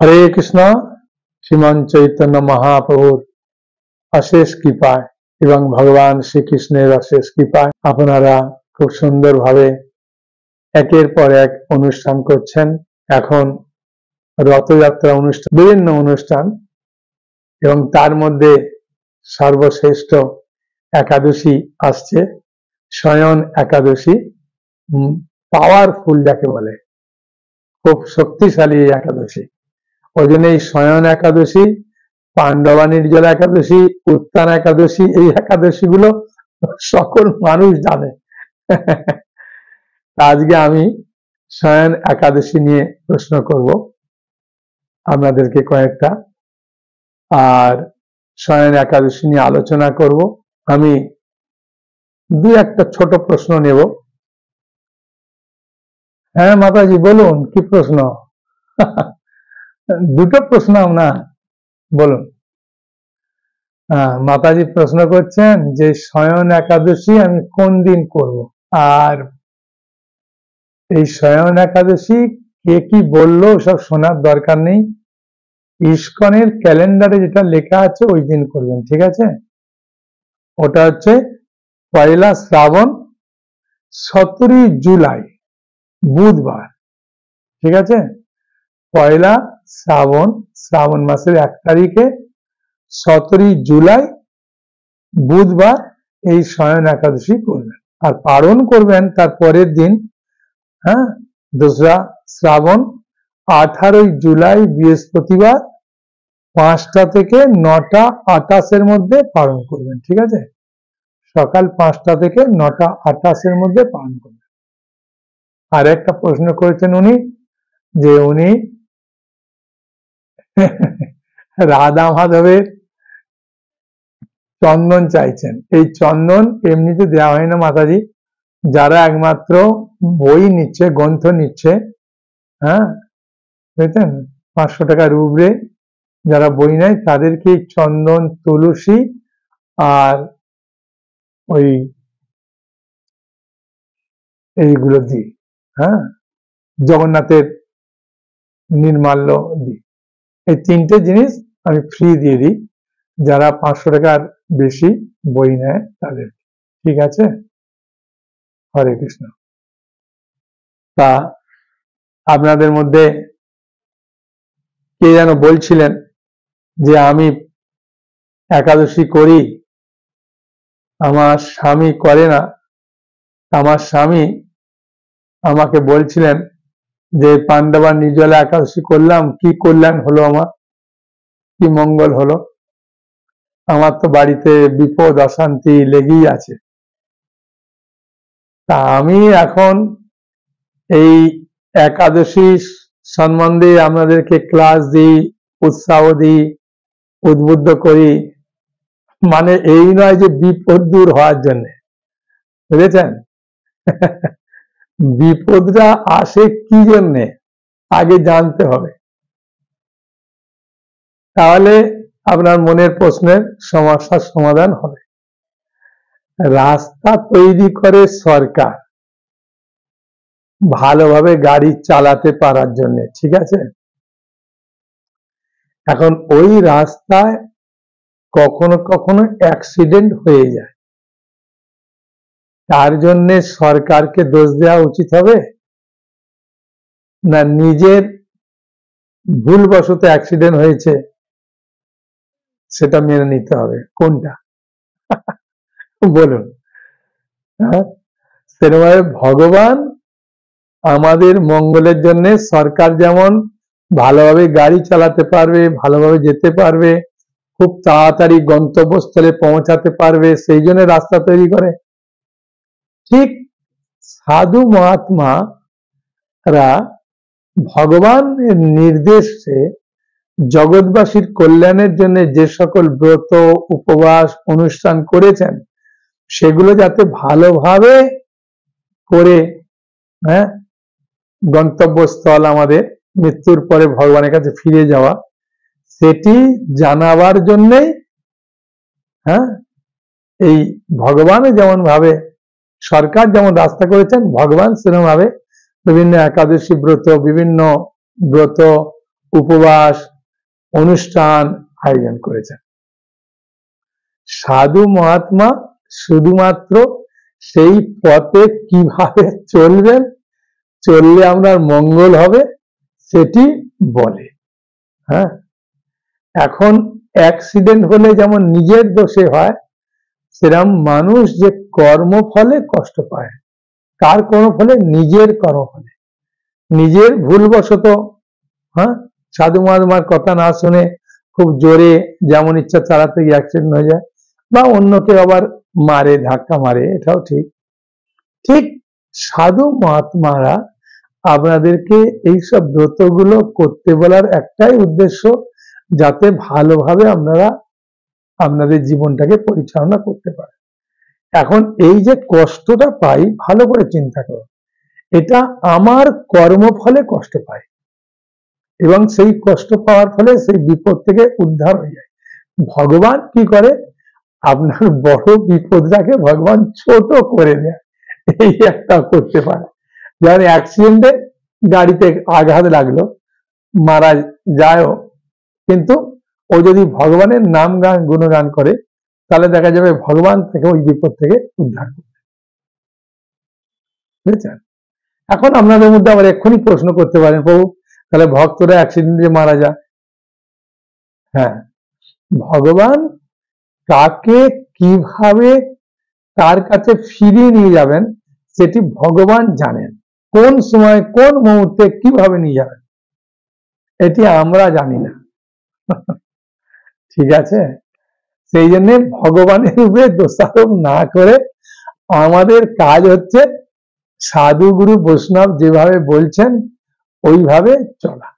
হরে কৃষ্ণ। শ্রীমান চৈতন্য মহাপ্রভুর অশেষ কৃপায় এবং ভগবান শ্রীকৃষ্ণের অশেষ কৃপায় আপনারা খুব সুন্দরভাবে একের পর এক অনুষ্ঠান করছেন। এখন রথযাত্রা অনুষ্ঠান, বিভিন্ন অনুষ্ঠান, এবং তার মধ্যে সর্বশ্রেষ্ঠ একাদশী আসছে, শয়ন একাদশী। পাওয়ারফুল যাকে বলে, খুব শক্তিশালী এই একাদশী। ওই জন্য এই শয়ন একাদশী, পাণ্ডবা নির্জলা একাদশী, উত্থান একাদশী, এই একাদশী গুলো সকল মানুষ জানে। আজকে আমি শয়ন একাদশী নিয়ে প্রশ্ন করব আপনাদেরকে কয়েকটা, আর শয়ন একাদশী নিয়ে আলোচনা করব। আমি দুই একটা ছোট প্রশ্ন নেব। হ্যাঁ মাতাজি বলুন, কি প্রশ্ন? দুটো প্রশ্ন না, বলুন। মাতাজি প্রশ্ন করছেন যে শয়ন একাদশী আমি কোন দিন করব, আর এই শয়ন একাদশী কে কি বললো সব শোনার দরকার নেই। ইস্কনের ক্যালেন্ডারে যেটা লেখা আছে ওই দিন করবেন, ঠিক আছে? ওটা হচ্ছে 1 শ্রাবণ 17 জুলাই বুধবার, ঠিক আছে? 1 শ্রাবণ মাসের 1 তারিখে 17 জুলাই বুধবার এই শয়ন একাদশী করবেন, আর পালন করবেন তার পরের দিন, 2 শ্রাবণ 18 জুলাই বৃহস্পতিবার 5টা থেকে 9টা 28-এর মধ্যে পালন করবেন, ঠিক আছে? সকাল 5টা থেকে 9টা 28-এর মধ্যে পালন করবেন। আর একটা প্রশ্ন করেছেন উনি, যে উনি রাধা মাধবের চন্দন চাইছেন। এই চন্দন এমনিতে দেওয়া হয় না মাতাজি, যারা একমাত্র বই নিচ্ছে, গ্রন্থ নিচ্ছে, বুঝছেন, 500 টাকার উপরে যারা বই নেয় তাদেরকে চন্দন, তুলসী আর ওই এইগুলো দিই, জগন্নাথের নির্মাল্য দিই। এই 3টে জিনিস আমি ফ্রি দিয়ে দিই যারা 500 টাকার বেশি বই নেয় তাদের, ঠিক আছে? হরে কৃষ্ণ। তা আপনাদের মধ্যে কে যেন বলছিলেন যে আমি একাদশী করি, আমার স্বামী করে না। আমার স্বামী আমাকে বলছিলেন যে পাণ্ডবা নির্জলা একাদশী করলাম, কি কল্যাণ হলো, আমার কি মঙ্গল হলো? আমার তো বাড়িতে বিপদ অশান্তি লেগেই আছে। তা আমি এখন এই একাদশী সম্বন্ধে আপনাদেরকে ক্লাস দিই, উৎসাহ দিই, উদ্বুদ্ধ করি, মানে এই নয় যে বিপদ দূর হওয়ার জন্য, বুঝেছেন? বিপদটা আসে কি জন্যে আগে জানতে হবে, তাহলে আপনার মনের প্রশ্নের সমস্যার সমাধান হবে। রাস্তা তৈরি করে সরকার ভালোভাবে গাড়ি চালাতে পারার জন্য, ঠিক আছে? এখন ওই রাস্তায় কখনো কখনো অ্যাক্সিডেন্ট হয়ে যায়, তার জন্য সরকারকে দোষ দেওয়া উচিত হবে না নিজের ভুলবশত অ্যাক্সিডেন্ট হয়েছে সেটা মেনে নিতে হবে? কোনটা বলুন? সেরকমভাবে ভগবান আমাদের মঙ্গলের জন্য, সরকার যেমন ভালোভাবে গাড়ি চালাতে পারবে, ভালোভাবে যেতে পারবে, খুব তাড়াতাড়ি গন্তব্যস্থলে পৌঁছাতে পারবে, সেই জন্য রাস্তা তৈরি করে। ঠিক সাধু মহাত্মারা ভগবানের নির্দেশে জগৎবাসীর কল্যাণের জন্য যে সকল ব্রত, উপবাস, অনুষ্ঠান করেছেন, সেগুলো যাতে ভালোভাবে করে গন্তব্যস্থল আমাদের মৃত্যুর পরে ভগবানের কাছে ফিরে যাওয়া, সেটি জানাবার জন্যই এই ভগবান যেমন ভাবে, সরকার যেমন রাস্তা করেছেন, ভগবান সেরকম ভাবে বিভিন্ন একাদশী ব্রত, বিভিন্ন ব্রত, উপবাস, অনুষ্ঠান আয়োজন করেছেন। সাধু মহাত্মা শুধুমাত্র সেই পথে কিভাবে চলবেন, চললে আপনার মঙ্গল হবে সেটি বলে। হ্যাঁ, এখন অ্যাক্সিডেন্ট হলে যেমন নিজের দোষে হয়, সেরকম মানুষ যে কর্মফলে কষ্ট পায়, কার কর্মফলে? নিজের কর্মফলে, নিজের ভুলবশত। হ্যাঁ, সাধু মহাত্মার কথা না শুনে খুব জোরে যেমন ইচ্ছা চালাতে গিয়ে অ্যাক্সিডেন্ট হয়ে যায়, বা অন্যকে আবার মারে, ধাক্কা মারে, এটাও ঠিক। ঠিক সাধু মহাত্মারা আপনাদেরকে এইসব ব্রতগুলো করতে বলার একটাই উদ্দেশ্য, যাতে ভালোভাবে আপনারা আপনাদের জীবনটাকে পরিচালনা করতে পারেন। এখন এই যে কষ্টটা পাই, ভালো করে চিন্তা করো, এটা আমার কর্মফলে কষ্ট পাই, এবং সেই কষ্ট পাওয়ার ফলে সেই বিপদ থেকে উদ্ধার হয়ে যায়। ভগবান কি করে? আপনার বড় বিপদটাকে ভগবান ছোট করে দেয়, এই একটা করতে পারে। যেমন অ্যাক্সিডেন্টে গাড়িতে আঘাত লাগলো, মারা যায়ও, কিন্তু ও যদি ভগবানের নাম গান গুণগান করে, তাহলে দেখা যাবে ভগবান থেকে ওই বিপদ থেকে উদ্ধার করবে। বুঝেছেন? এখন আপনাদের মধ্যে আবার এক্ষুনি প্রশ্ন করতে পারেন, প্রভু তাহলে ভক্তরা অ্যাক্সিডেন্টে মারা যায়। হ্যাঁ, ভগবান কাকে কিভাবে তার কাছে ফিরিয়ে নিয়ে যাবেন সেটি ভগবান জানেন। কোন সময় কোন মুহূর্তে কিভাবে নিয়ে যাবেন এটি আমরা জানি না। ঠিক আছে, সেই জন্য ভগবানের উপরে দোষারোপ না করে আমাদের কাজ হচ্ছে সাধু গুরু বৈষ্ণব যেভাবে বলছেন ওইভাবে চলা।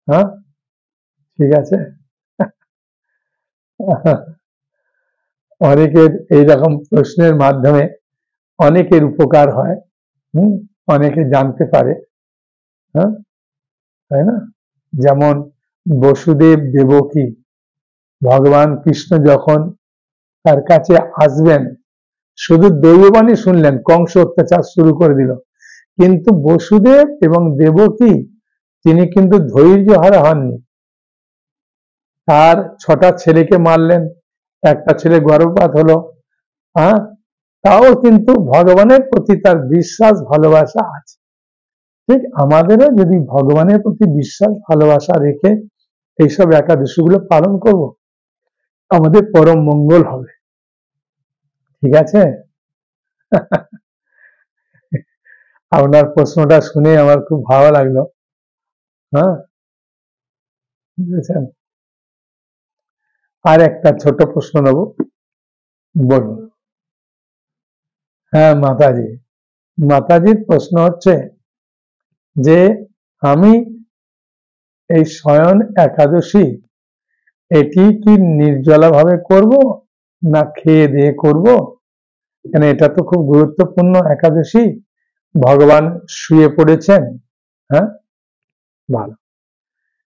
হ্যাঁ, ঠিক আছে। অনেকের এইরকম প্রশ্নের মাধ্যমে অনেকের উপকার হয়, অনেকে জানতে পারে। হ্যাঁ, তাই না? যেমন বসুদেব দেবকী, ভগবান কৃষ্ণ যখন তার কাছে আসবেন, শুধু দৈববাণী শুনলেন, কংস অত্যাচার শুরু করে দিল, কিন্তু বসুদেব এবং দেবকী তিনি কিন্তু ধৈর্য হারা হননি। তার 6টা ছেলেকে মারলেন, একটা ছেলে গর্ভপাত হলো, হ্যাঁ, তাও কিন্তু ভগবানের প্রতি তার বিশ্বাস ভালোবাসা আছে। ঠিক আমাদেরও যদি ভগবানের প্রতি বিশ্বাস ভালোবাসা রেখে এইসব একাদশীগুলো পালন করব, আমাদের পরম মঙ্গল হবে। ঠিক আছে। আপনার প্রশ্নটা শুনে আমার খুব ভালো লাগলো। হ্যাঁ, বুঝেছেন? আর একটা ছোট প্রশ্ন নেব, বলুন। হ্যাঁ মাতাজি, মাতাজির প্রশ্ন হচ্ছে যে আমি এই শয়ন একাদশী এটি কি নির্জলা ভাবে করব না খেয়ে দিয়ে করব? কেন এটা তো খুব গুরুত্বপূর্ণ একাদশী, ভগবান শুয়ে পড়েছেন। হ্যাঁ, ভালো।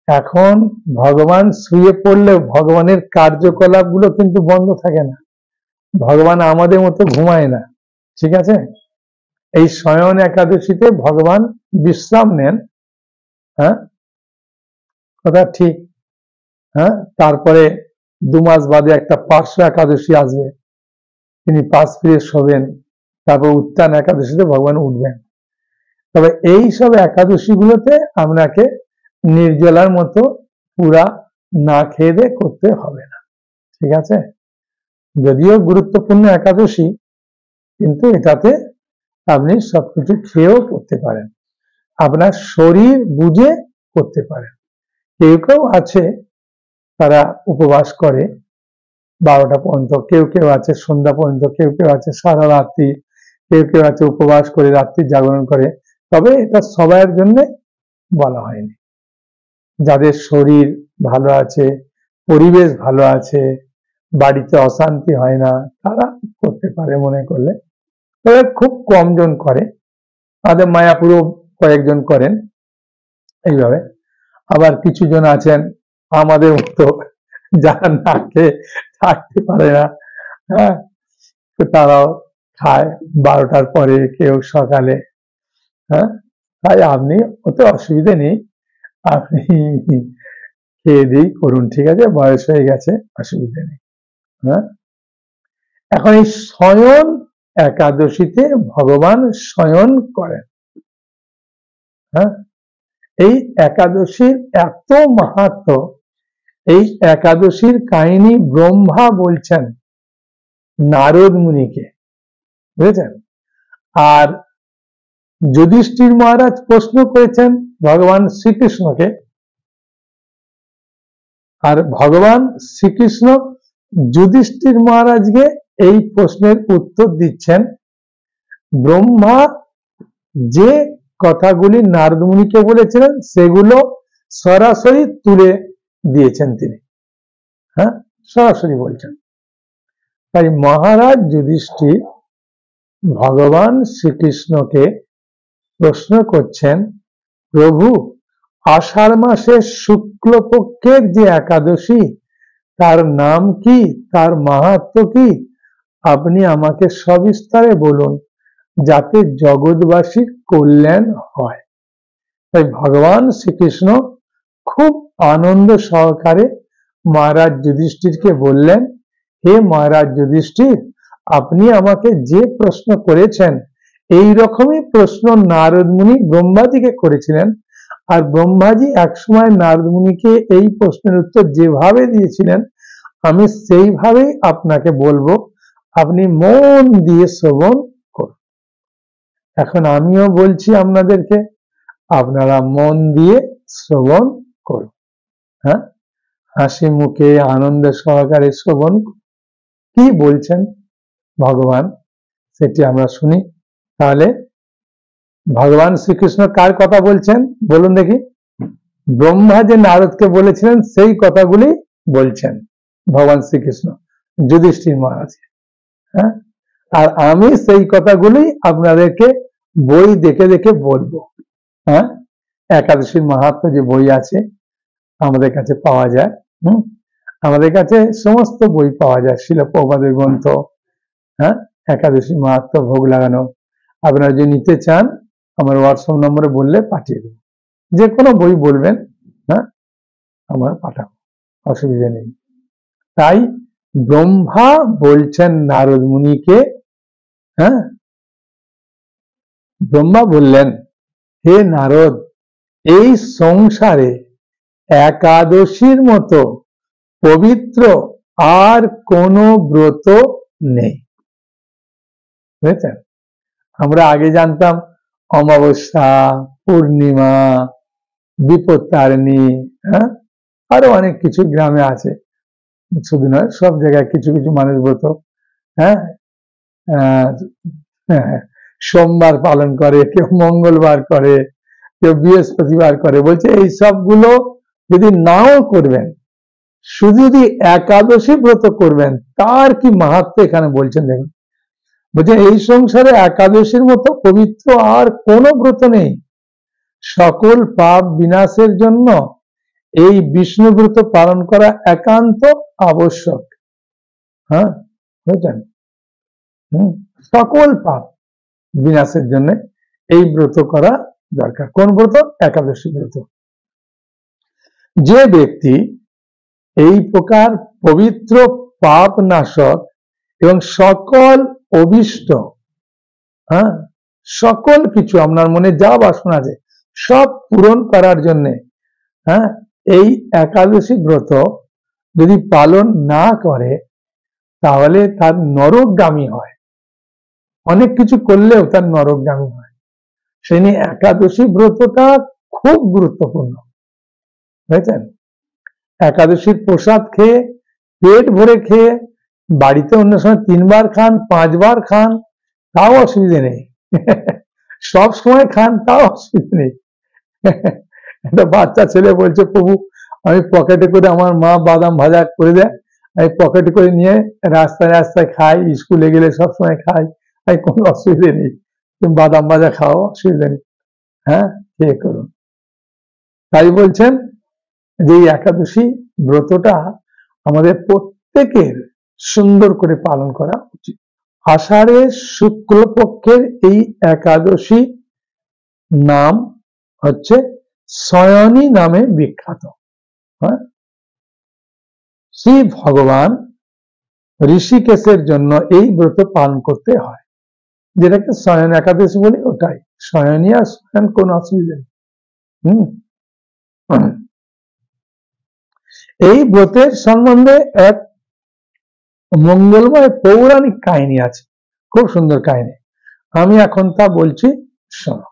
এখন ভগবান শুয়ে পড়লেও ভগবানের কার্যকলাপ গুলো কিন্তু বন্ধ থাকে না, ভগবান আমাদের মতো ঘুমায় না। ঠিক আছে, এই শয়ন একাদশীতে ভগবান বিশ্রাম নেন। হ্যাঁ, কথা ঠিক। হ্যাঁ, তারপরে 2 মাস বাদে একটা পার্শ্ব একাদশী আসবে, তিনি পাশ ফিরে শোবেন, তারপর উত্থান একাদশীতে ভগবান উঠবেন। তবে এই সব একাদশী গুলোতে আপনাকে নির্জলার মতো পুরা না খেয়ে দিয়ে করতে হবে না। ঠিক আছে, যদিও গুরুত্বপূর্ণ একাদশী, কিন্তু এটাতে আপনি সবকিছু খেয়েও করতে পারেন, আপনার শরীর বুঝে করতে পারেন। কেউ কেউ আছে তারা উপবাস করে 12টা পর্যন্ত, কেউ কেউ আছে সন্ধ্যা পর্যন্ত, কেউ কেউ আছে সারা রাত্রি, কেউ কেউ আছে উপবাস করে রাত্রি জাগরণ করে। তবে এটা সবার জন্য বলা হয়নি। যাদের শরীর ভালো আছে, পরিবেশ ভালো আছে, বাড়িতে অশান্তি হয় না, তারা করতে পারে মনে করলে। তবে খুব কম জন করে, আমাদের মায়াপুরও কয়েকজন করেন এইভাবে। আবার কিছু জন আছেন আমাদের মতো যারা না খেয়ে থাকতে পারে না, হ্যাঁ, তো তারাও খায় 12টার পরে, কেউ সকালে। হ্যাঁ, তাই আপনি ওতে অসুবিধে নেই, আপনি খেয়ে দিই করুন, ঠিক আছে, বয়স হয়ে গেছে, অসুবিধা নেই। হ্যাঁ, এখন এই শয়ন একাদশীতে ভগবান শয়ন করেন। হ্যাঁ, এই একাদশীর এত মাহাত্ম্য, এই একাদশীর কাহিনী ব্রহ্মা বলছেন নারদ মুনিকে, বুঝেছেন? আর যুধিষ্ঠির মহারাজ প্রশ্ন করেছেন ভগবান শ্রীকৃষ্ণকে, আর ভগবান শ্রীকৃষ্ণ যুধিষ্ঠির মহারাজকে এই প্রশ্নের উত্তর দিচ্ছেন। ব্রহ্মা যে কথাগুলি নারদ মুনিকে বলেছিলেন সেগুলো সরাসরি তুলে দিয়েছেন তিনি। হ্যাঁ, সরাসরি বলছেন। তাই মহারাজ যুধিষ্ঠির ভগবান শ্রীকৃষ্ণকে প্রশ্ন করছেন, প্রভু, আষাঢ় মাসের শুক্লপক্ষের যে একাদশী, তার নাম কি, তার মাহাত্ম্য কি, আপনি আমাকে সবিস্তারে বলুন, যাতে জগৎবাসীর কল্যাণ হয়। তাই ভগবান শ্রীকৃষ্ণ খুব আনন্দ সহকারে মহারাজ যুধিষ্ঠিরকে বললেন, হে মহারাজ যুধিষ্ঠির, আপনি আমাকে যে প্রশ্ন করেছেন এই রকমই প্রশ্ন নারদ মুনি ব্রহ্মাজিকে করেছিলেন। আর ব্রহ্মাজি একসময় নারদ মুনিকে এই প্রশ্নের উত্তর যেভাবে দিয়েছিলেন আমি সেইভাবেই আপনাকে বলবো, আপনি মন দিয়ে শ্রবণ করুন। এখন আমিও বলছি আপনাদেরকে, আপনারা মন দিয়ে শ্রবণ করুন। হ্যাঁ, হাসি মুখে আনন্দ সহকারে শ্রবণ। কি বলছেন ভগবান সেটি আমরা শুনি। তাহলে ভগবান শ্রীকৃষ্ণ কার কথা বলছেন বলুন দেখি? ব্রহ্মা যে নারদকে বলেছিলেন সেই কথাগুলি বলছেন ভগবান শ্রীকৃষ্ণ যুধিষ্ঠির মহারাজকে। হ্যাঁ, আর আমি সেই কথাগুলি আপনাদেরকে বই দেখে দেখে বলবো। হ্যাঁ, একাদশীর মাহাত্ম্য যে বই আছে আমাদের কাছে পাওয়া যায়। আমাদের কাছে সমস্ত বই পাওয়া যায়, শিল প্রভুপাদের গ্রন্থ। হ্যাঁ, একাদশী মাহাত্ম্য, ভোগ লাগানো। আপনারা যদি নিতে চান আমার হোয়াটসঅ্যাপ নম্বরে বললে পাঠিয়ে দেবো, যে কোনো বই বলবেন, হ্যাঁ আমার পাঠাবো, অসুবিধা নেই। তাই ব্রহ্মা বলছেন নারদ মুনিকে, হ্যাঁ, ব্রহ্মা বললেন, হে নারদ, এই সংসারে একাদশীর মতো পবিত্র আর কোনো ব্রত নেই। বুঝেছেন? আমরা আগে জানতাম অমাবস্যা, পূর্ণিমা, বিপত্তারিণী, হ্যাঁ, আরো অনেক কিছু গ্রামে আছে, শুধু নয় সব জায়গায় কিছু কিছু মানুষ ব্রত, হ্যাঁ, সোমবার পালন করে, কেউ মঙ্গলবার করে, কেউ বৃহস্পতিবার করে। বলছে এই সবগুলো যদি নাও করবেন, শুধু যদি একাদশী ব্রত করবেন তার কি মাহাত্ম্য এখানে বলছেন দেখুন। বলছে এই সংসারে একাদশীর মতো পবিত্র আর কোনো ব্রত নেই। সকল পাপ বিনাশের জন্য এই বিষ্ণু ব্রত পালন করা একান্ত আবশ্যক। হ্যাঁ, বুঝলেন? সকল পাপ বিনাশের জন্য এই ব্রত করা দরকার। কোন ব্রত? একাদশী ব্রত। যে ব্যক্তি এই প্রকার পবিত্র পাপ নাশক এবং সকল অভিষ্ট, হ্যাঁ, সকল কিছু আপনার মনে যা বাসনা আছে সব পূরণ করার জন্য, হ্যাঁ, এই একাদশী ব্রত যদি পালন না করে তাহলে তার নরকগামী হয়। অনেক কিছু করলেও তার নরকগামী হয়। সেই নিয়ে একাদশী ব্রতটা খুব গুরুত্বপূর্ণ। বুঝেছেন? একাদশীর প্রসাদ খেয়ে, পেট ভরে খেয়ে, বাড়িতে অন্য সময় 3 বার খান, 5 বার খান, তাও অসুবিধে নেই। সব সময় খান, তাও অসুবিধে নেই। একটা বাচ্চা ছেলে বলছে, প্রভু আমি পকেটে করে, আমার মা বাদাম ভাজা করে দেয়, আমি পকেটে করে নিয়ে রাস্তায় রাস্তায় খাই, স্কুলে গেলে সবসময় খাই, তাই কোনো অসুবিধে নেই, তুমি বাদাম ভাজা খাও, অসুবিধা নেই। হ্যাঁ, খেয়ে করুন। তাই বলছেন যে এই একাদশী ব্রতটা আমাদের প্রত্যেকের সুন্দর করে পালন করা উচিত। আষাঢ়ের শুক্লপক্ষের এই একাদশী নাম হচ্ছে শয়নী নামে বিখ্যাত। হ্যাঁ, শ্রী ভগবান ঋষিকেশের জন্য এই ব্রত পালন করতে হয়, যেটাকে শয়ন একাদশী বলি, ওটাই শয়নী। আর শয়ন কোন অসুবিধা নেই। এই ব্রতের সম্বন্ধে এক মঙ্গলময় পৌরাণিক কাহিনী আছে, খুব সুন্দর কাহিনী। আমি এখন তা বলছি, শোনো।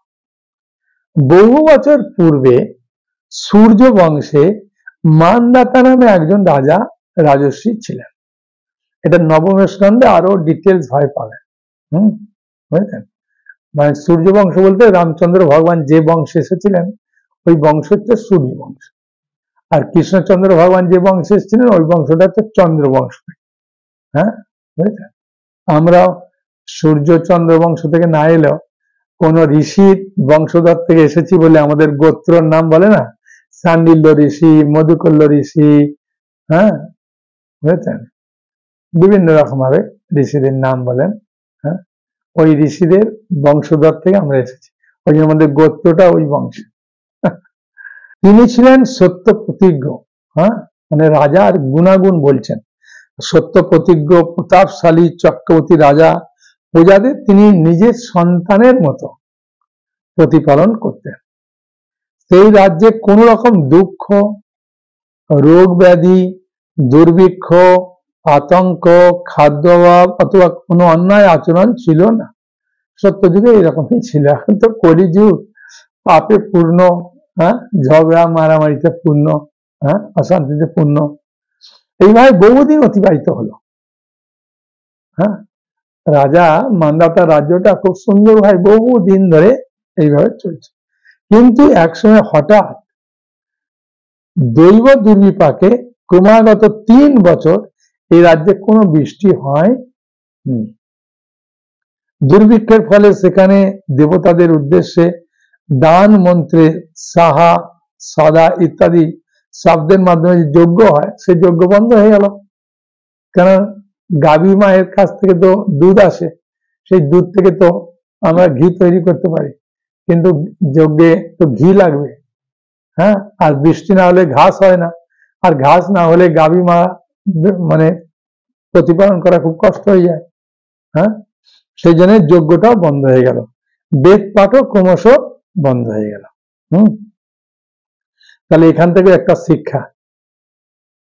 বহু বছর পূর্বে সূর্য বংশে মানদাতা নামে একজন রাজা রাজর্ষি ছিলেন। এটা নবম স্কন্ধে আরো ডিটেলস ভয় পাবেন। বুঝলেন? মানে সূর্য বংশ বলতে রামচন্দ্র ভগবান যে বংশে এসেছিলেন ওই বংশ হচ্ছে সূর্য বংশ, আর কৃষ্ণচন্দ্র ভগবান যে বংশে এসেছিলেন ওই বংশটা হচ্ছে চন্দ্র বংশ। হ্যাঁ, বুঝলেন? আমরা সূর্য চন্দ্র বংশ থেকে না এলেও কোন ঋষির বংশধর থেকে এসেছি বলে আমাদের গোত্রর নাম বলে না, সান্ডিল্য ঋষি, মধুকল্য ঋষি, হ্যাঁ, বুঝেছেন? বিভিন্ন রকম ভাবে ঋষিদের নাম বলেন। হ্যাঁ, ওই ঋষিদের বংশধর থেকে আমরা এসেছি, ওই জন্য আমাদের গোত্রটা ওই বংশে। তিনি ছিলেন সত্য প্রতিজ্ঞ। হ্যাঁ, মানে রাজার গুণাগুণ বলছেন। সত্য প্রতিজ্ঞ, প্রতাপশালী চক্রবর্তী রাজা। প্রজাদের তিনি নিজের সন্তানের মতো প্রতিপালন করতেন। সেই রাজ্যে কোন রকম দুঃখ, রোগ ব্যাধি, দুর্ভিক্ষ, আতঙ্ক, খাদ্য অভাব অথবা কোনো অন্যায় আচরণ ছিল না। সত্যযুগে এরকমই ছিল। এখন তো কলিযুগ, পাপে পূর্ণ, হ্যাঁ, ঝগড়া মারামারিতে পূর্ণ, হ্যাঁ, অশান্তিতে পূর্ণ। এইভাবে বহুদিন অতিবাহিত হলো। হ্যাঁ, রাজা মান্দাতা রাজ্যটা খুব সুন্দরভাবে বহুদিন ধরে এইভাবে চলছে। কিন্তু একসময় হঠাৎ দৈব দুর্বিপাকে ক্রমাগত 3 বছর এই রাজ্যে কোনো বৃষ্টি হয়নি। দুর্ভিক্ষের ফলে সেখানে দেবতাদের উদ্দেশ্যে দান মন্ত্রে সাহা, সদা ইত্যাদি শব্দের মাধ্যমে যে যজ্ঞ হয় সেই যজ্ঞ বন্ধ হয়ে গেল। কারণ গাভী মায়ের কাছ থেকে তো দুধ আসে, সেই দুধ থেকে তো আমরা ঘি তৈরি করতে পারি, কিন্তু যজ্ঞে তো ঘি লাগবে। হ্যাঁ, আর বৃষ্টি না হলে ঘাস হয় না, আর ঘাস না হলে গাভী মা মানে প্রতিপালন করা খুব কষ্ট হয়ে যায়। হ্যাঁ, সেই জন্য যজ্ঞটাও বন্ধ হয়ে গেল, বেদ পাঠও ক্রমশ বন্ধ হয়ে গেল। তাহলে এখান থেকে একটা শিক্ষা,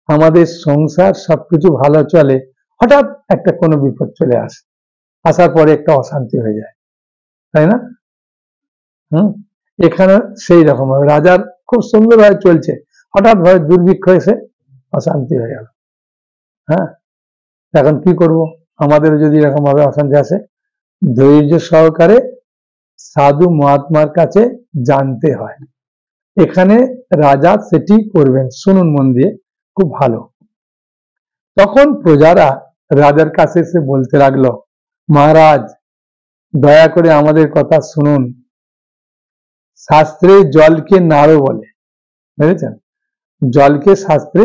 আমাদের সংসার সবকিছু ভালো চলে, হঠাৎ একটা কোনো বিপদ চলে আসে, আসার পরে একটা অশান্তি হয়ে যায়, তাই না? এখানে সেই রকম ভাবে রাজার খুব সুন্দরভাবে চলছে, হঠাৎ ভাবে দুর্ভিক্ষ এসে অশান্তি হয়ে গেল। হ্যাঁ, এখন কি করব? আমাদের যদি এরকম ভাবে অশান্তি আসে, ধৈর্য সহকারে সাধু মহাত্মার কাছে জানতে হয়। এখানে রাজা সেটি করবেন, শুনুন মন দিয়ে, খুব ভালো। তখন প্রজারা রাজার কাছে এসে বলতে লাগলো, মহারাজ দয়া করে আমাদের কথা শুনুন। শাস্ত্রে জলকে নারো বলে, বুঝেছেন? জলকে শাস্ত্রে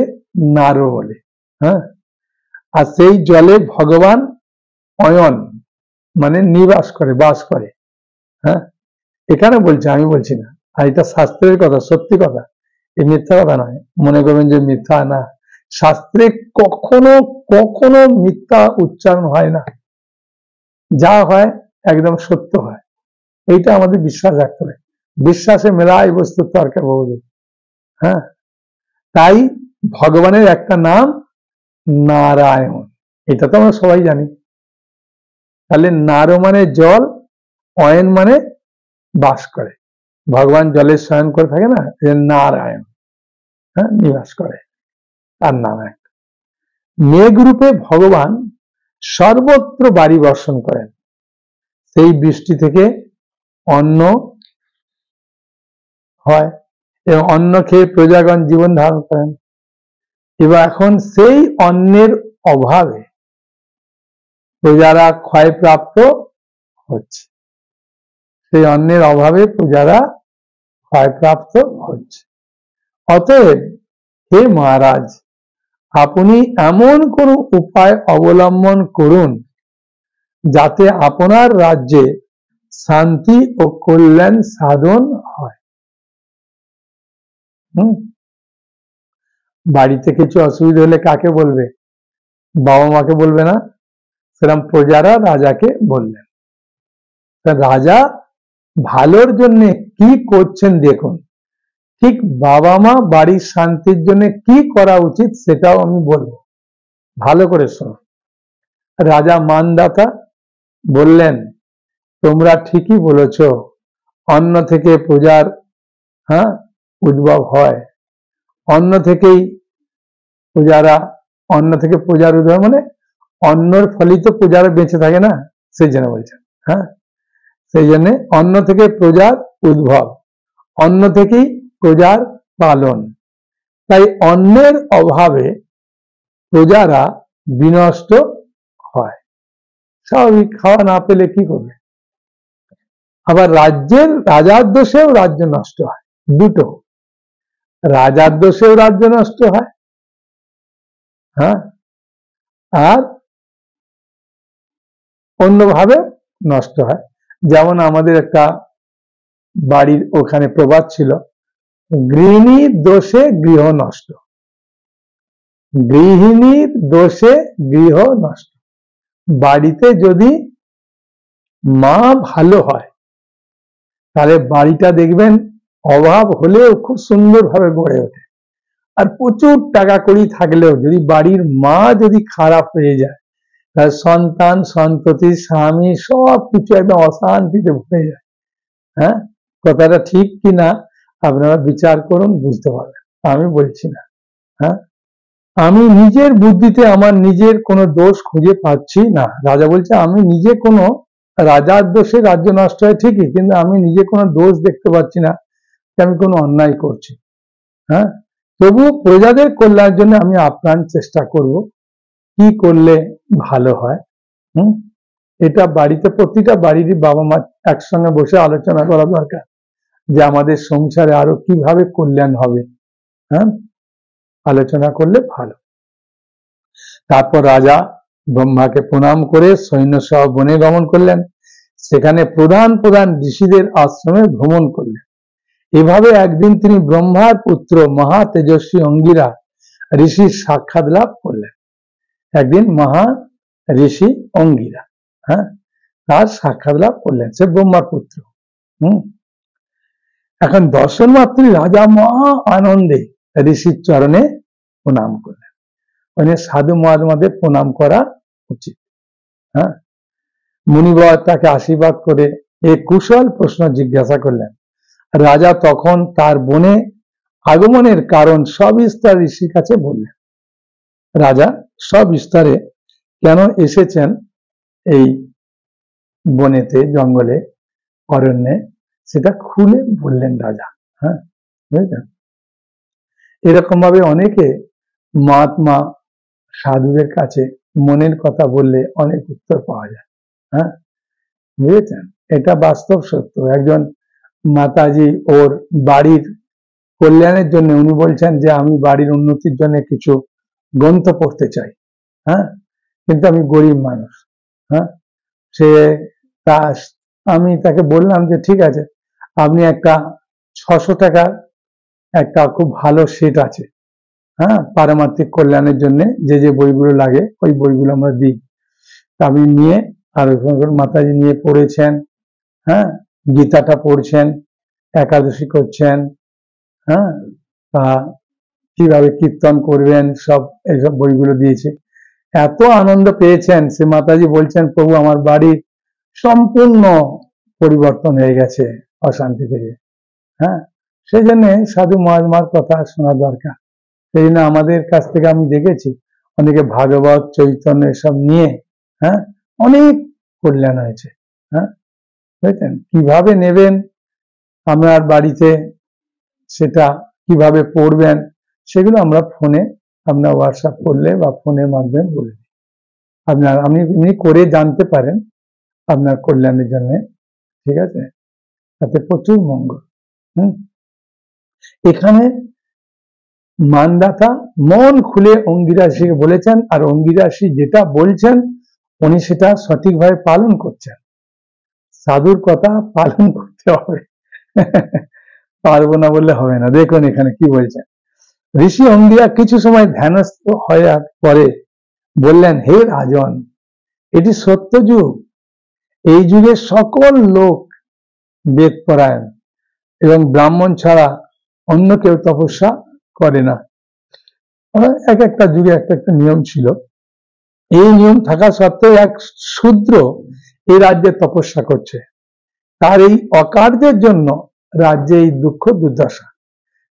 নারো বলে। হ্যাঁ, আর সেই জলে ভগবান অয়ন মানে নিবাস করে, বাস করে। হ্যাঁ, এখানে বলছে, আমি বলছি না, আর এটা শাস্ত্রের কথা, সত্যি কথা, এই মিথ্যা কথা নয়। মনে করবেন যে মিথ্যা, না, শাস্ত্রে কখনো কখনো মিথ্যা উচ্চারণ হয় না, যা হয় একদম সত্য হয়। এইটা আমাদের বিশ্বাস রাখতে হবে। বিশ্বাসে মেলায় বস্তু তর্কে বহুদূর। হ্যাঁ, তাই ভগবানের একটা নাম নারায়ণ, এটা তো আমরা সবাই জানি। তাহলে নারো মানে জল, অয়ন মানে বাস করে, ভগবান জলের শয়ন করে থাকে না, নারায়ণ। হ্যাঁ, নিবাস করে, তার নাম একটা। মেঘরূপে ভগবান সর্বত্র বাড়ি বর্ষণ করেন, সেই বৃষ্টি থেকে অন্ন হয় এবং অন্ন খেয়ে প্রজাগণ জীবন ধারণ করেন। এবার এখন সেই অন্নের অভাবে প্রজারা ক্ষয়প্রাপ্ত হচ্ছে, সেই অন্নের অভাবে প্রজারা ক্ষয়প্রাপ্ত হচ্ছে। অতএব হে মহারাজ, আপনি এমন কোন উপায় অবলম্বন করুন যাতে আপনার রাজ্যে শান্তি ও কল্যাণ সাধন হয়। হুম, বাড়িতে কিছু অসুবিধা হলে কাকে বলবে? বাবা মাকে বলবে না? সেরকম প্রজারা রাজাকে বললেন। তা রাজা ভালোর জন্য কি করছেন দেখুন, ঠিক বাবা মা বাড়ির শান্তির জন্য কি করা উচিত সেটাও আমি বলবো, ভালো করে শোনো। রাজা মানদাতা বললেন, তোমরা ঠিকই বলেছ, অন্ন থেকে প্রজার উদ্ভব হয়, অন্ন থেকেই প্রজারা, অন্ন থেকে প্রজার উদ্ভব মানে অন্নর ফলেই তো প্রজারা বেঁচে থাকে না, সেই জন্য বলছেন। সেই জন্য অন্ন থেকে প্রজার উদ্ভব, অন্ন থেকেই প্রজার পালন, তাই অন্নের অভাবে প্রজারা বিনষ্ট হয়। স্বাভাবিক, খাওয়া না পেলে কি করবে? আবার রাজার দোষেও রাজ্য নষ্ট হয়, দুটো, রাজার দোষেও রাজ্য নষ্ট হয়, আর অন্যভাবে নষ্ট হয়। যেমন আমাদের একটা বাড়ির ওখানে প্রবাদ ছিল, গৃহিণীর দোষে গৃহ নষ্ট, গৃহিণীর দোষে গৃহ নষ্ট। বাড়িতে যদি মা ভালো হয় তাহলে বাড়িটা দেখবেন অভাব হলেও খুব সুন্দরভাবে গড়ে ওঠে। আর প্রচুর টাকা কড়ি থাকলেও যদি বাড়ির মা যদি খারাপ হয়ে যায়, তার সন্তান সন্ততি স্বামী সব কিছু একদম অশান্তিতে ভরে যায়। কথাটা ঠিক কিনা আপনারা বিচার করুন, বুঝতে পারবেন, আমি বলছি না। আমি নিজের বুদ্ধিতে আমার নিজের কোনো দোষ খুঁজে পাচ্ছি না। রাজা বলছে, আমি নিজে কোনো, রাজার দোষে রাজ্য নষ্ট হয় ঠিকই, কিন্তু আমি নিজে কোনো দোষ দেখতে পাচ্ছি না যে আমি কোনো অন্যায় করছি। তবু প্রজাদের কল্যাণের জন্য আমি আপ্রাণ চেষ্টা করব, কি করলে ভালো হয়। এটা বাড়িতে, প্রতিটা বাড়িরই বাবা মা একসঙ্গে বসে আলোচনা করা দরকার যে আমাদের সংসারে আরো কিভাবে কল্যাণ হবে। আলোচনা করলে ভালো। তারপর রাজা ব্রহ্মাকে প্রণাম করে সৈন্য সহ বনে গমন করলেন, সেখানে প্রধান প্রধান ঋষিদের আশ্রমে ভ্রমণ করলেন। এভাবে একদিন তিনি ব্রহ্মার পুত্র মহা তেজস্বী অঙ্গিরা ঋষির সাক্ষাৎ লাভ করলেন। একদিন মহা ঋষি অঙ্গিরা তার সাক্ষাৎ লাভ করলেন, সে ব্রহ্মার পুত্র। এখন দর্শন মাত্রই রাজা মহা আনন্দে ঋষির চরণে প্রণাম করলেন। মানে সাধু মহাত্মাদের প্রণাম করা উচিত। মুনিবর তাকে আশীর্বাদ করে এক কুশল প্রশ্ন জিজ্ঞাসা করলেন। রাজা তখন তার বনে আগমনের কারণ সবিস্তার ঋষির কাছে বললেন। রাজা সবিস্তারে কেন এসেছেন এই বনেতে, জঙ্গলে, অরণ্যে, সেটা খুলে বললেন রাজা। বুঝলেন? এরকম ভাবে অনেকে মহাত্মা সাধুদের কাছে মনের কথা বললে অনেক উত্তর পাওয়া যায়। বুঝেছেন? এটা বাস্তব সত্য। একজন মাতাজি ওর বাড়ির কল্যাণের জন্য উনি বলছেন যে আমি বাড়ির উন্নতির জন্য কিছু গ্রন্থ পড়তে চাই, কিন্তু আমি গরিব মানুষ। সে আমি তাকে বললাম যে ঠিক আছে, আপনি একটা 600 টাকার একটা খুব ভালো সেট আছে, পারমার্থিক কল্যাণের জন্য যে যে বইগুলো লাগে ওই বইগুলো আমরা দিই। আপনি নিয়ে, আর মাতাজি নিয়ে পড়েছেন, গীতাটা পড়ছেন, একাদশী করছেন, কিভাবে কীর্তন করবেন, সব এইসব বইগুলো দিয়েছে। এত আনন্দ পেয়েছেন, সে মাতাজি বলছেন প্রভু আমার বাড়ির সম্পূর্ণ পরিবর্তন হয়ে গেছে অশান্তি থেকে। সেই জন্য সাধু মহাত্মার কথা শোনা দরকার। সেই জন্য আমাদের কাছ থেকে আমি দেখেছি অনেকে ভাগবত চৈতন্য এসব নিয়ে অনেক কল্যাণ হয়েছে। বুঝলেন? কিভাবে নেবেন আপনার বাড়িতে, সেটা কিভাবে পড়বেন, সেগুলো আমরা ফোনে, আপনার হোয়াটসঅ্যাপ করলে বা ফোনের মাধ্যমে বলে দিই। আপনি করে জানতে পারেন আপনার কল্যাণের জন্য। ঠিক আছে? তাতে প্রচুর মঙ্গল। এখানে মানদাতা মন খুলে অঙ্গিরা ঋষিকে বলেছেন, আর অঙ্গিরা ঋষি যেটা বলছেন উনি সেটা সঠিকভাবে পালন করছেন। সাধুর কথা পালন করতে হবে। পারবো না বললে হবে না। দেখুন এখানে কি বলছেন। ঋষি অঙ্গিরা কিছু সময় ধ্যানস্থ হওয়ার পরে বললেন, হে রাজন, এটি সত্য যুগ। এই যুগে সকল লোক বেদ পরায়ণ এবং ব্রাহ্মণ ছাড়া অন্য কেউ তপস্যা করে না। এক একটা যুগে একটা একটা নিয়ম ছিল। এই নিয়ম থাকা সত্ত্বেও এক শূদ্র এই রাজ্যে তপস্যা করছে। তার এই অকার্যের জন্য রাজ্যে এই দুঃখ দুর্দশা।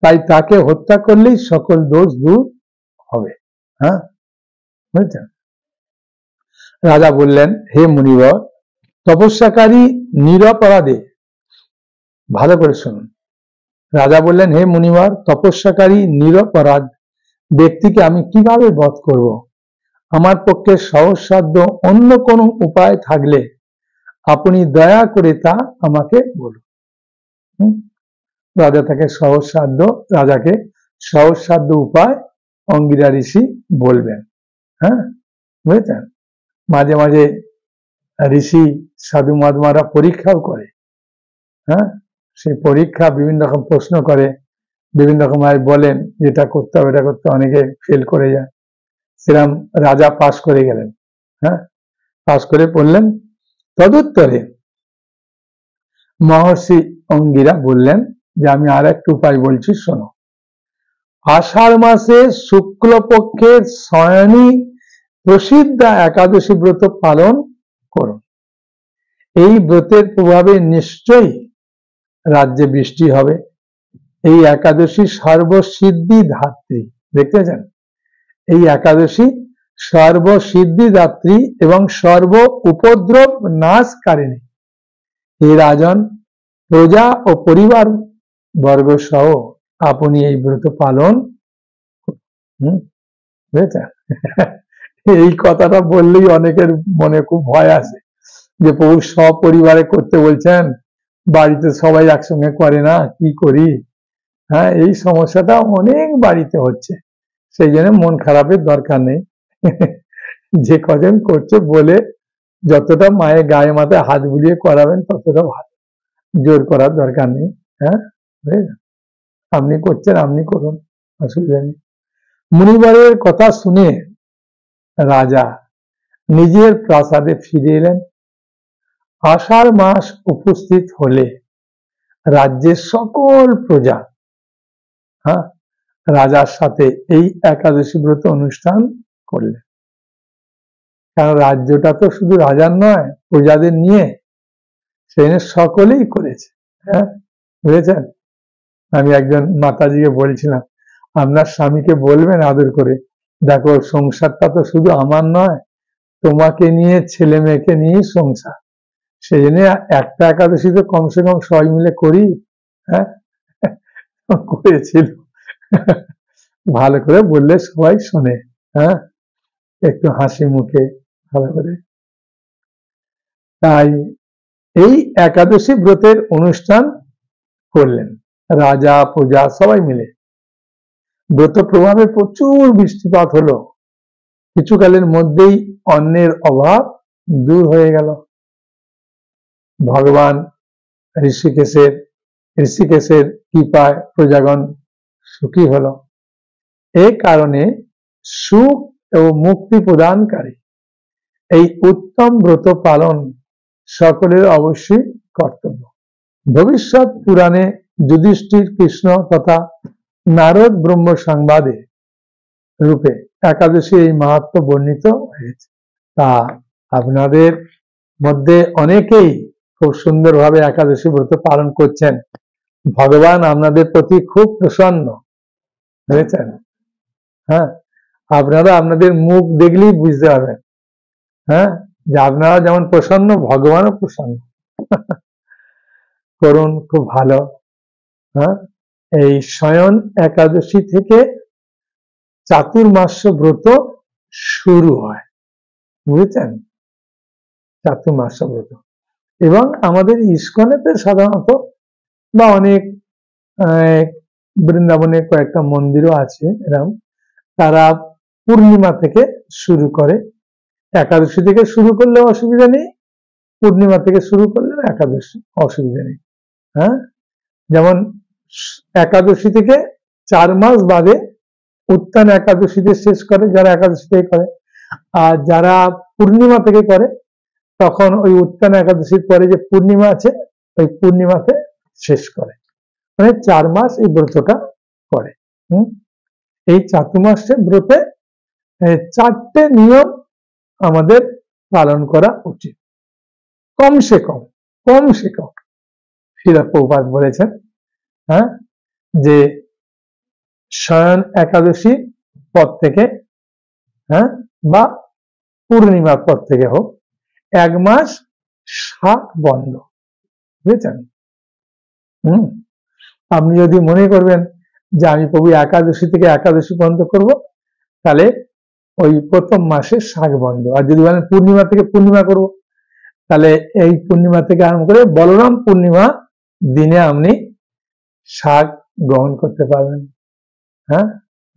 তাই তাকে হত্যা করলেই সকল দোষ দূর হবে। হ্যাঁ, বুঝছেন? রাজা বললেন, হে মুনিবর, তপস্যাকারী নিরপরাধে, ভালো করে শুনুন, রাজা বললেন, হে মুনিবর, তপস্যাকারী নিরপরাধ ব্যক্তিকে আমি কিভাবে বধ করব? আমার পক্ষে সহজসাধ্য অন্য কোনো উপায় থাকলে আপনি দয়া করে তা আমাকে বলুন। রাজাকে সহজসাধ্য উপায় অঙ্গিরা ঋষি বলবেন। হ্যাঁ, বুঝেছেন? মাঝে মাঝে ঋষি সাধু মহাত্মারা পরীক্ষাও করে। হ্যাঁ, সেই পরীক্ষা বিভিন্ন রকম প্রশ্ন করে, বিভিন্ন রকম বলেন যেটা করতে হবে, এটা করতে, অনেকে ফেল করে যায়। সেরকম রাজা পাশ করে গেলেন। হ্যাঁ, পাশ করে পড়লেন। তদুত্তরে মহর্ষি অঙ্গিরা বললেন যে আমি আর একটা উপায় বলছি, শোনো। আষাঢ় মাসে শুক্লপক্ষের শয়নী প্রসিদ্ধ একাদশী ব্রত পালন করুন। এই ব্রতের প্রভাবে নিশ্চয়ই রাজ্যে বৃষ্টি হবে। এই একাদশী সর্বসিদ্ধি ধাত্রী, দেখতেছেন? এই একাদশী সর্বসিদ্ধি দাত্রী এবং সর্ব উপদ্রব নাশকারিণী। হে রাজন, প্রজা ও পরিবার বর্গ সহ আপনি এই ব্রত পালন বুঝেছেন? এই কথাটা বললেই অনেকের মনে খুব ভয় আসে যে প্রভু সপরিবারে করতে বলছেন, বাড়িতে সবাই একসঙ্গে করে না, কি করি? হ্যাঁ, এই সমস্যাটা অনেক বাড়িতে হচ্ছে। সেই জন্য মন খারাপের দরকার নেই। যে কজন করছে বলে যতটা মায়ের গায়ে মাথায় হাত বুলিয়ে করাবেন ততটা ভালো, জোর করার দরকার নেই। হ্যাঁ, আপনি করছেন, আপনি করুন, অসুবিধা নেই। মুনিবরের কথা শুনে রাজা নিজের প্রাসাদে ফিরে এলেন। আষাঢ় মাস উপস্থিত হলে রাজ্যের সকল প্রজা রাজার সাথে এই একাদশী ব্রত অনুষ্ঠান করলেন। কারণ রাজ্যটা তো শুধু রাজার নয়, প্রজাদের নিয়ে, সেই সকলেই করেছে। হ্যাঁ, বুঝেছেন? আমি একজন মাতাজিকে বলছিলাম, আপনার স্বামীকে বলবেন আদর করে, দেখো সংসারটা তো শুধু আমার নয়, তোমাকে নিয়ে, ছেলে মেয়েকে নিয়ে সংসার। সেই জন্য একটা একাদশী তো কমসে কম সবাই মিলে করি। হ্যাঁ, করেছিল। ভালো করে বললে সবাই শোনে। হ্যাঁ, একটু হাসি মুখে ভালো করে। তাই এই একাদশী ব্রতের অনুষ্ঠান করলেন রাজা প্রজা সবাই মিলে। ব্রত প্রভাবে প্রচুর বৃষ্টিপাত হলো। কিছুকালের মধ্যেই অন্নের অভাব দূর হয়ে গেল। ভগবান ঋষিকেশের কৃপায় প্রজাগণ সুখী হলো। এই কারণে সুখ ও মুক্তি প্রদানকারী এই উত্তম ব্রত পালন সকলের অবশ্যই কর্তব্য। ভবিষ্যৎ পুরাণে যুধিষ্ঠির কৃষ্ণ তথা নারদ ব্রহ্ম সংবাদে রূপে একাদশী এই মাহাত্ম্য বর্ণিত হয়েছে। তা আপনাদের মধ্যে অনেকেই খুব সুন্দরভাবে একাদশী ব্রত পালন করছেন। ভগবান আপনাদের প্রতি খুব প্রসন্ন হয়েছেন। হ্যাঁ, আপনারা আপনাদের মুখ দেখলেই বুঝতে পারবেন। হ্যাঁ, যে আপনারা যেমন প্রসন্ন, ভগবানও প্রসন্ন। করুন, খুব ভালো। হ্যাঁ, এই শয়ন একাদশী থেকে চাতুর্মাস্য ব্রত শুরু হয়, বুঝেছেন? চাতুর্মাস্য ব্রত। এবং আমাদের ইস্কনেতে সাধারণত বা অনেক বৃন্দাবনে কয়েকটা মন্দিরও আছে এরকম, তারা পূর্ণিমা থেকে শুরু করে। একাদশী থেকে শুরু করলে অসুবিধা নেই, পূর্ণিমা থেকে শুরু করলে একাদশী অসুবিধা নেই। হ্যাঁ, যেমন একাদশী থেকে 4 মাস বাদে উত্থান একাদশীতে শেষ করে, যারা একাদশী থেকে করে। আর যারা পূর্ণিমা থেকে করে তখন ওই উত্থান একাদশীর পরে যে পূর্ণিমা আছে ওই পূর্ণিমাতে শেষ করে, মানে 4 মাস এই ব্রতটা করে। এই চাতুর্মাসের ব্রতে 4টে নিয়ম আমাদের পালন করা উচিত, কমসে কম শিলা প্রভুপাদ বলেছেন, হ্যাঁ, যে শয়ন একাদশী পর থেকে, হ্যাঁ, বা পূর্ণিমার পর থেকে হোক 1 মাস শাক বন্ধ, বুঝেছেন? আপনি যদি মনে করবেন যে আমি প্রভু একাদশী থেকে একাদশী বন্ধ করব, তাহলে ওই প্রথম মাসে শাক বন্ধ। আর যদি বলেন পূর্ণিমা থেকে পূর্ণিমা করব, তাহলে এই পূর্ণিমা থেকে আরম্ভ করে বলরাম পূর্ণিমা দিনে আপনি শাক গ্রহণ করতে পারবেন, হ্যাঁ,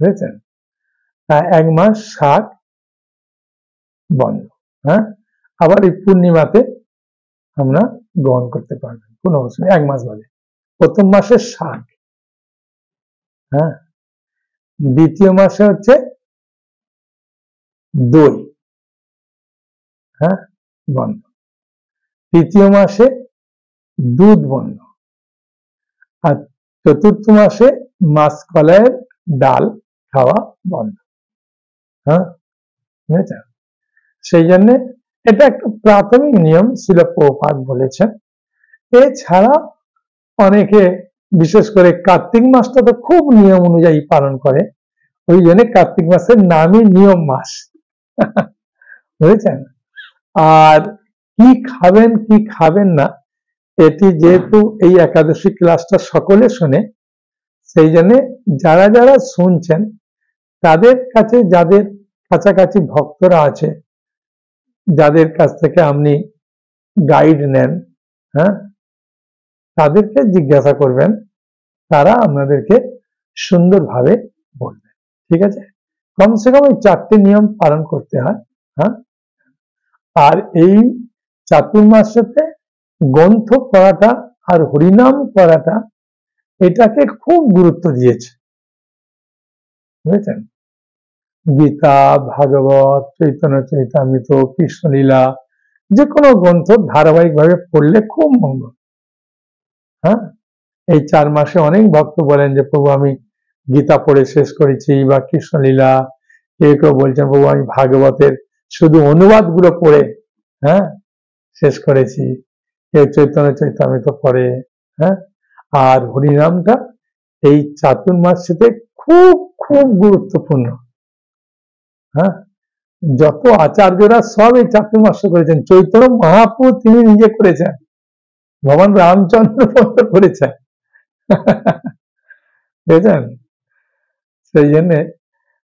বুঝেছেন? 1 মাস শাক বন্ধ, হ্যাঁ, আবার এই পূর্ণিমাতে আমরা গ্রহণ করতে পারবেন, কোনো অবস্থা নেই, 1 মাস বাদে। প্রথম মাসে শাক, হ্যাঁ, দ্বিতীয় মাসে হচ্ছে দই, হ্যাঁ, বন্ধ। তৃতীয় মাসে দুধ বন্ধ। আর চতুর্থ মাসে মাসকলাইয়ের ডাল খাওয়া বন্ধ, হ্যাঁ, বুঝেছেন? সেই জন্য এটা একটা প্রাথমিক নিয়ম শিল প্রভুপাদ বলেছেন। এছাড়া অনেকে, বিশেষ করে কার্তিক মাসটা তো খুব নিয়ম অনুযায়ী পালন করে, ওই জন্য কার্তিক মাসের নামই নিয়ম মাস, বুঝেছেন? আর কি খাবেন কি খাবেন না, এটি যেহেতু এই একাদশী ক্লাসটা সকলে শোনে, সেই জন্য যারা যারা শুনছেন তাদের কাছে, যাদের কাছাকাছি ভক্তরা আছে, যাদের কাছ থেকে আপনি গাইড নেন, হ্যাঁ, তাদেরকে জিজ্ঞাসা করবেন, তারা আপনাদেরকে সুন্দরভাবে বলবেন, ঠিক আছে? কমসে কম এই 4টে নিয়ম পালন করতে হয়, হ্যাঁ। আর এই চাতুর্মাসেতে গ্রন্থ পড়াটা আর হরিনাম করাটা, এটাকে খুব গুরুত্ব দিয়েছে, বুঝেছেন? গীতা, ভাগবত, চৈতন্য চরিতামৃত, কৃষ্ণলীলা, যে কোনো গ্রন্থ ধারাবাহিকভাবে পড়লে খুব মঙ্গল, হ্যাঁ। এই 4 মাসে অনেক ভক্ত বলেন যে প্রভু আমি গীতা পড়ে শেষ করেছি, বা কৃষ্ণলীলা, কেউ কেউ বলছেন প্রভু আমি ভাগবতের শুধু অনুবাদ গুলো পড়ে, হ্যাঁ, শেষ করেছি, কেউ চৈতন্য চরিতামৃত পড়ে, হ্যাঁ। আর হরিনামটা এই চাতুর্মাসেতে খুব খুব গুরুত্বপূর্ণ, হ্যাঁ। যত আচার্যরা সব এই চাতুর্মাস করেছেন, চৈতন্য মহাপ্রভু তিনি নিজে করেছেন, ভগবান রামচন্দ্র পর্যন্ত করেছেন, বুঝেছেন? সেই জন্য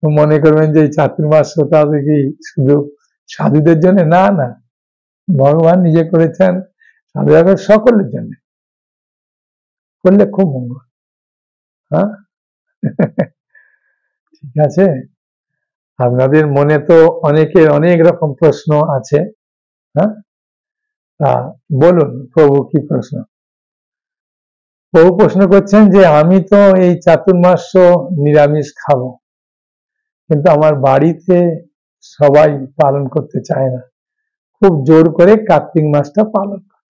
মনে করবেন যে এই চাতুর্মাস ওটা কি শুধু সাধুদের জন্য, না না, ভগবান নিজে করেছেন, সাধুরা সকলের জন্য, করলে খুব মঙ্গল, হ্যাঁ। ঠিক আছে, আপনাদের মনে তো অনেকের অনেক রকম প্রশ্ন আছে, হ্যাঁ, তা বলুন প্রভু কি প্রশ্ন? প্রভু প্রশ্ন করছেন যে আমি তো এই চাতুর্মাস নিরামিষ খাবো, কিন্তু আমার বাড়িতে সবাই পালন করতে চায় না, খুব জোর করে কার্তিক মাসটা পালন করে।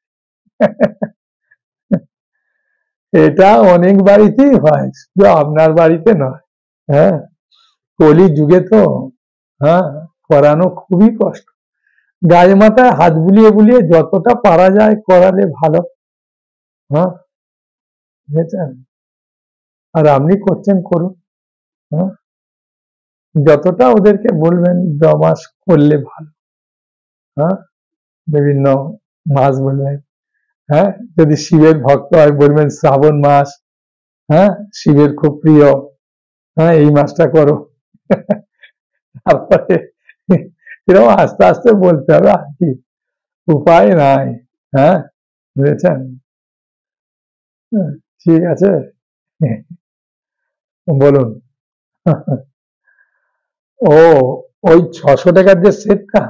এটা অনেক বাড়িতেই হয়, শুধু আপনার বাড়িতে নয়, হ্যাঁ। কলি যুগে তো, হ্যাঁ, করানো খুবই কষ্ট, গায়ে মাথায় হাত বুলিয়ে বুলিয়ে যতটা পারা যায় করালে ভালো, হ্যাঁ, বুঝেছেন? আর আপনি করছেন, করুন, হ্যাঁ, যতটা ওদেরকে বলবেন 2 মাস করলে ভালো, হ্যাঁ, বিভিন্ন মাস বলবেন, হ্যাঁ, যদি শিবের ভক্ত হয় বলবেন শ্রাবণ মাস, হ্যাঁ, শিবের খুব প্রিয়, হ্যাঁ, এই মাসটা করো। তারপরে এরকম আস্তে আস্তে বলতে হবে, আর কি, উপায় নাই, হ্যাঁ, বুঝেছেন? ঠিক আছে, বলুন। ও, ওই 600 টাকার যে সেটটা,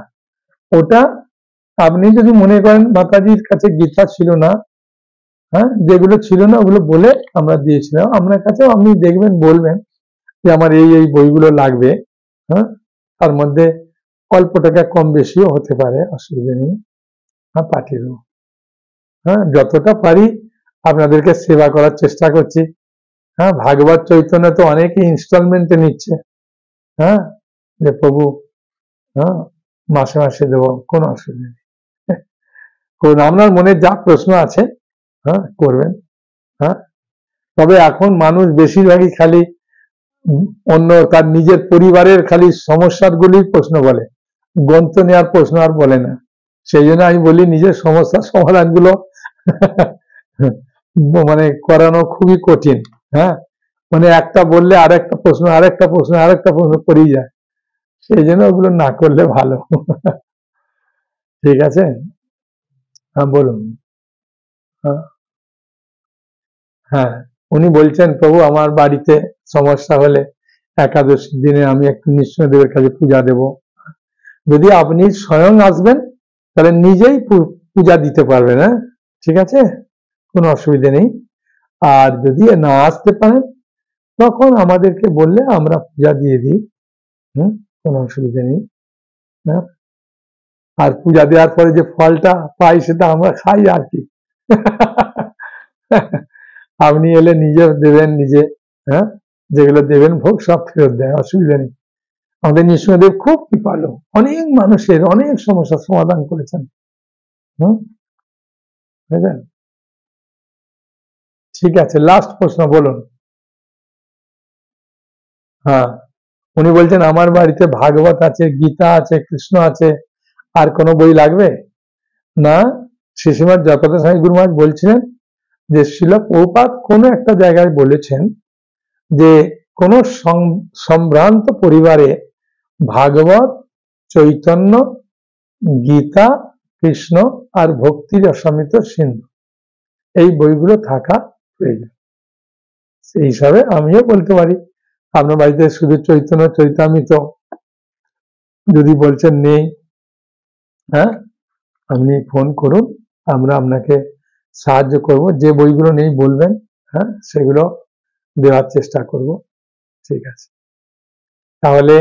ওটা আপনি যদি মনে করেন মাতাজির কাছে গীতা ছিল না, হ্যাঁ, যেগুলো ছিল না ওগুলো বলে আমরা দিয়েছিলাম। আপনার কাছেও আপনি দেখবেন, বলবেন যে আমার এই এই বইগুলো লাগবে। হ্যাঁ, তার মধ্যে অল্প টাকা কম বেশিও হতে পারে, অসুবিধা নেই, হ্যাঁ পাঠিয়ে দেবো। হ্যাঁ, যতটা পারি আপনাদেরকে সেবা করার চেষ্টা করছি। হ্যাঁ, ভাগবত চৈতন্য তো অনেকে ইনস্টলমেন্টে নিচ্ছে। হ্যাঁ, যে প্রভু, হ্যাঁ মাসে মাসে দেবো, কোনো অসুবিধা নেই। করুন, আপনার মনে যা প্রশ্ন আছে, হ্যাঁ করবেন। হ্যাঁ, তবে এখন মানুষ বেশিরভাগই খালি অন্য তার নিজের পরিবারের খালি সমস্যাগুলি প্রশ্ন বলে, গ্রন্থ নেওয়ার প্রশ্ন আর বলে না। সেই জন্য আমি বলি নিজের সমস্যার সমাধানগুলো মানে করানো খুবই কঠিন। হ্যাঁ, মানে একটা বললে আরেকটা প্রশ্ন, আরেকটা প্রশ্ন, আরেকটা প্রশ্ন করেই যায়। সেই জন্য ওগুলো না করলে ভালো। ঠিক আছে, হ্যাঁ বলুন। হ্যাঁ, হ্যাঁ, উনি বলছেন প্রভু আমার বাড়িতে সমস্যা হলে একাদশীর দিনে আমি একটু নৃসিংহদেবের কাছে পূজা দেব। যদি আপনি স্বয়ং আসবেন তাহলে নিজেই পূজা দিতে পারবেন। হ্যাঁ, ঠিক আছে, কোনো অসুবিধা নেই। আর যদি না আসতে পারেন তখন আমাদেরকে বললে আমরা পূজা দিয়ে দিই। কোনো অসুবিধা নেই। হ্যাঁ, আর পূজা দেওয়ার পরে যে ফলটা পাই সেটা আমরা খাই আর কি। আপনি এলে নিজে দেবেন, নিজে। হ্যাঁ, যেগুলো দেবেন ভোগ সব ফেরত দেয়, অসুবিধা নেই। আমাদের নৃসিংহদেব খুব কৃপালু, অনেক মানুষের অনেক সমস্যার সমাধান করেছেন। বুঝলেন? ঠিক আছে, লাস্ট প্রশ্ন বলুন। হ্যাঁ, উনি বলছেন আমার বাড়িতে ভাগবত আছে, গীতা আছে, কৃষ্ণ আছে, আর কোনো বই লাগবে না? শ্রীশ্রীমৎ জগন্নাথ স্বামী গুরু মহারাজ বলছিলেন যে শিল প্রভুপাদ কোনো একটা জায়গায় বলেছেন যে কোন সম্ভ্রান্ত পরিবারে ভাগবত, চৈতন্য, গীতা, কৃষ্ণ আর ভক্তি রসামৃত সিন্ধু এই বইগুলো থাকা প্রয়োজন। সেই হিসাবে আমিও বলতে পারি আপনার বাড়িতে শুধু চৈতন্য চৈতামৃত যদি বলছেন নেই, হ্যাঁ আপনি ফোন করুন, আমরা আপনাকে সাহায্য করব। যে বইগুলো নেই বলবেন, হ্যাঁ সেগুলো দেওয়ার চেষ্টা করব। ঠিক আছে, তাহলে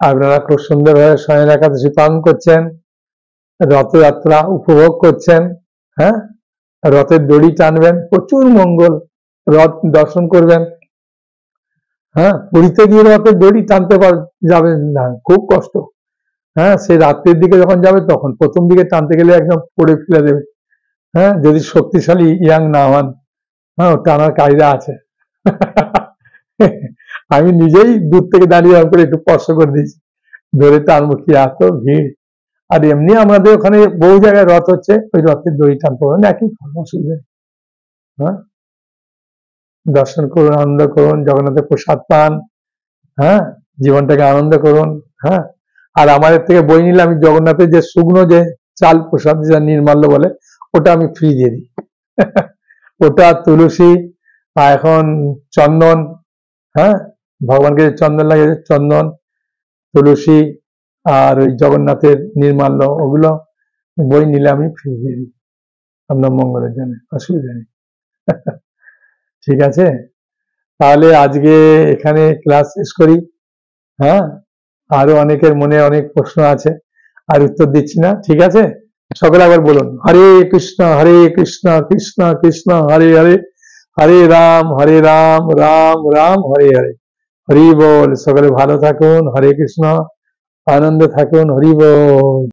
আপনারা খুব সুন্দরভাবে স্বয়ং একাদশী পালন করছেন, রথযাত্রা উপভোগ করছেন। হ্যাঁ, রথের দড়ি টানবেন, প্রচুর মঙ্গল, রথ দর্শন করবেন। হ্যাঁ, পুরীতে গিয়ে রথের দড়ি টানতে যাবেন না, খুব কষ্ট। হ্যাঁ, সে রাত্রির দিকে যখন যাবে তখন, প্রথম দিকে টানতে গেলে একদম পড়ে ফেলে দেবে। হ্যাঁ, যদি শক্তিশালী ইয়াং না হন, হ্যাঁ টানার কায়দা আছে। আমি নিজেই দূর থেকে দাঁড়িয়ে করে একটু স্পর্শ করে দিয়েছি, ধরে টানবো, কি এত ভিড়। আর এমনি আমাদের ওখানে বহু জায়গায় রথ হচ্ছে, ওই রথের দড়ি টানতে পারেন, একই অসুবিধা। হ্যাঁ, দর্শন করুন, আনন্দ করুন, জগন্নাথের প্রসাদ পান। হ্যাঁ, জীবনটাকে আনন্দ করুন। হ্যাঁ, আর আমাদের থেকে বই নিলে আমি জগন্নাথের যে শুকনো যে চাল প্রসাদ, যা নির্মাল্য বলে, ওটা আমি ফ্রি দিয়ে দিই। ওটা তুলসী, এখন চন্দন, হ্যাঁ ভগবানকে চন্দন লাগে, চন্দন, তুলসী আর ওই জগন্নাথের নির্মাল্য, ওগুলো বই নিলে আমি ফ্রি দিয়ে দিই আপনার মঙ্গলের জন্য, অসুবিধা নেই। ঠিক আছে, তাহলে আজকে এখানে ক্লাস শেষ করি। হ্যাঁ, আরো অনেকের মনে অনেক প্রশ্ন আছে, আর উত্তর দিচ্ছি না। ঠিক আছে, সকলে আবার বলুন হরে কৃষ্ণ কৃষ্ণ কৃষ্ণ হরে হরে, হরে রাম রাম রাম হরে হরে। হরি বল, সকলে ভালো থাকুন, হরে কৃষ্ণ, আনন্দে থাকুন, হরি বল।